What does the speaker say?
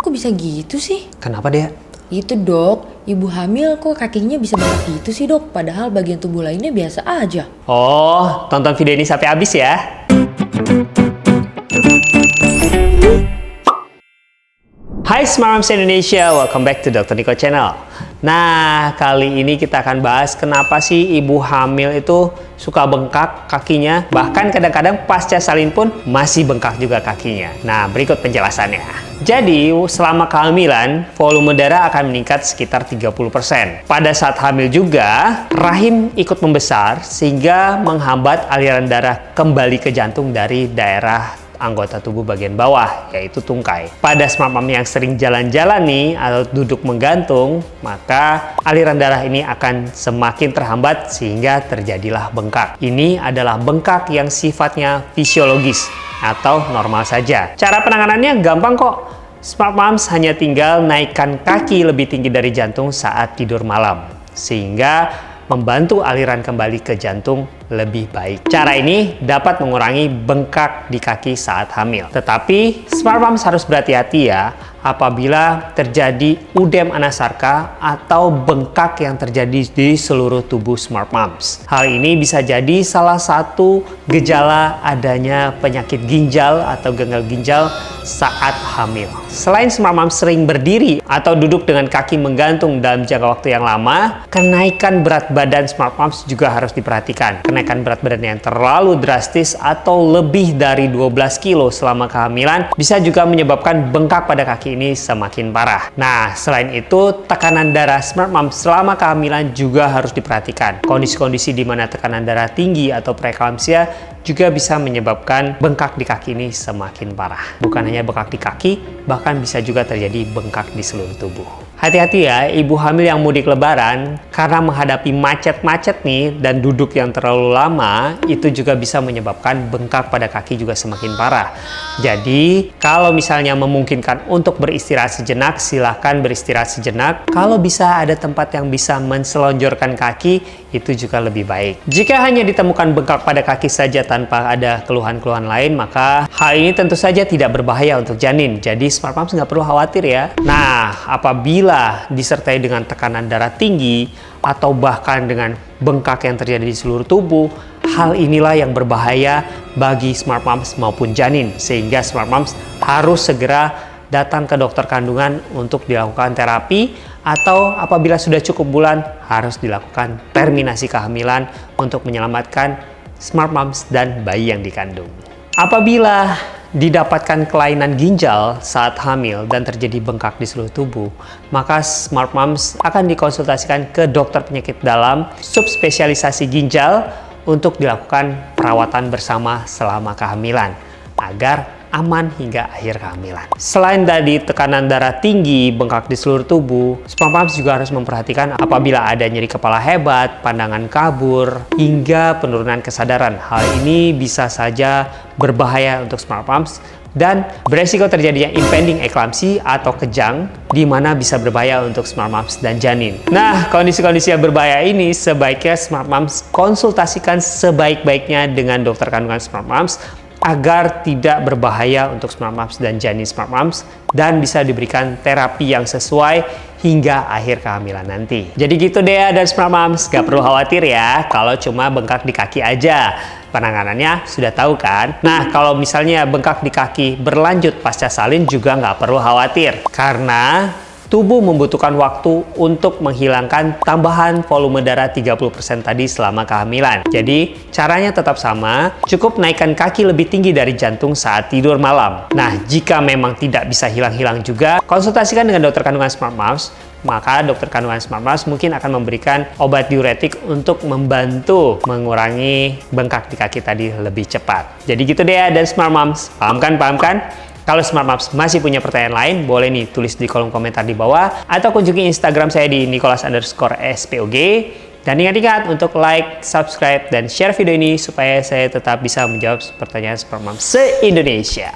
kok bisa gitu sih? Kenapa dia? Itu dok, ibu hamil kok kakinya bisa bengkak gitu sih dok? Padahal bagian tubuh lainnya biasa aja. Oh, tonton video ini sampai habis ya. Hai Smart Moms Indonesia, welcome back to Dr. Niko Channel. Nah, kali ini kita akan bahas kenapa sih ibu hamil itu suka bengkak kakinya. Bahkan kadang-kadang pasca salin pun masih bengkak juga kakinya. Nah, berikut penjelasannya. Jadi, selama kehamilan, volume darah akan meningkat sekitar 30%. Pada saat hamil juga, rahim ikut membesar sehingga menghambat aliran darah kembali ke jantung dari daerah anggota tubuh bagian bawah, yaitu tungkai. Pada smart mom yang sering jalan-jalan nih atau duduk menggantung, maka aliran darah ini akan semakin terhambat sehingga terjadilah bengkak. Ini adalah bengkak yang sifatnya fisiologis atau normal saja. Cara penanganannya gampang kok. Smart moms hanya tinggal naikkan kaki lebih tinggi dari jantung saat tidur malam, sehingga membantu aliran kembali ke jantung lebih baik. Cara ini dapat mengurangi bengkak di kaki saat hamil. Tetapi, smart moms harus berhati-hati ya apabila terjadi udem anasarka atau bengkak yang terjadi di seluruh tubuh smart moms. Hal ini bisa jadi salah satu gejala adanya penyakit ginjal atau gagal ginjal saat hamil. Selain smart moms sering berdiri atau duduk dengan kaki menggantung dalam jangka waktu yang lama, kenaikan berat badan smart moms juga harus diperhatikan. Kenaikan berat badan yang terlalu drastis atau lebih dari 12 kilo selama kehamilan bisa juga menyebabkan bengkak pada kaki ini semakin parah. Nah, selain itu, tekanan darah smart mom selama kehamilan juga harus diperhatikan. Kondisi-kondisi di mana tekanan darah tinggi atau preeklamsia juga bisa menyebabkan bengkak di kaki ini semakin parah. Bukan hanya bengkak di kaki, bahkan bisa juga terjadi bengkak di seluruh tubuh. Hati-hati ya, ibu hamil yang mudik lebaran, karena menghadapi macet-macet nih dan duduk yang terlalu lama, itu juga bisa menyebabkan bengkak pada kaki juga semakin parah. Jadi, kalau misalnya memungkinkan untuk beristirahat sejenak, silahkan beristirahat sejenak. Kalau bisa ada tempat yang bisa menselonjorkan kaki, itu juga lebih baik. Jika hanya ditemukan bengkak pada kaki saja tanpa ada keluhan-keluhan lain, maka hal ini tentu saja tidak berbahaya untuk janin. Jadi, smart moms nggak perlu khawatir ya. Nah, apabila disertai dengan tekanan darah tinggi atau bahkan dengan bengkak yang terjadi di seluruh tubuh, hal inilah yang berbahaya bagi smart moms maupun janin, sehingga smart moms harus segera datang ke dokter kandungan untuk dilakukan terapi, atau apabila sudah cukup bulan harus dilakukan terminasi kehamilan untuk menyelamatkan smart moms dan bayi yang dikandung. Apabila didapatkan kelainan ginjal saat hamil dan terjadi bengkak di seluruh tubuh, maka smart moms akan dikonsultasikan ke dokter penyakit dalam subspesialisasi ginjal untuk dilakukan perawatan bersama selama kehamilan agar aman hingga akhir kehamilan. Selain dari tekanan darah tinggi, bengkak di seluruh tubuh, smart moms juga harus memperhatikan apabila ada nyeri kepala hebat, pandangan kabur, hingga penurunan kesadaran. Hal ini bisa saja berbahaya untuk smart moms dan beresiko terjadinya impending eklamsi atau kejang, di mana bisa berbahaya untuk smart moms dan janin. Nah, kondisi-kondisi yang berbahaya ini sebaiknya smart moms konsultasikan sebaik-baiknya dengan dokter kandungan smart moms agar tidak berbahaya untuk smart moms dan janin smart moms dan bisa diberikan terapi yang sesuai hingga akhir kehamilan nanti. Jadi gitu deh dari smart moms, gak perlu khawatir ya kalau cuma bengkak di kaki aja. Penanganannya sudah tahu kan? Nah, kalau misalnya bengkak di kaki berlanjut pasca salin juga nggak perlu khawatir, karena tubuh membutuhkan waktu untuk menghilangkan tambahan volume darah 30% tadi selama kehamilan. Jadi, caranya tetap sama, cukup naikkan kaki lebih tinggi dari jantung saat tidur malam. Nah, jika memang tidak bisa hilang-hilang juga, konsultasikan dengan dokter kandungan smart moms, maka dokter kandungan smart moms mungkin akan memberikan obat diuretik untuk membantu mengurangi bengkak di kaki tadi lebih cepat. Jadi gitu deh ya, dan smart moms. Paham kan? Paham kan? Kalau Smart Moms masih punya pertanyaan lain, boleh nih tulis di kolom komentar di bawah, atau kunjungi Instagram saya di Nicholas_SPOG. Dan ingat-ingat untuk like, subscribe, dan share video ini supaya saya tetap bisa menjawab pertanyaan Smart Moms se-Indonesia.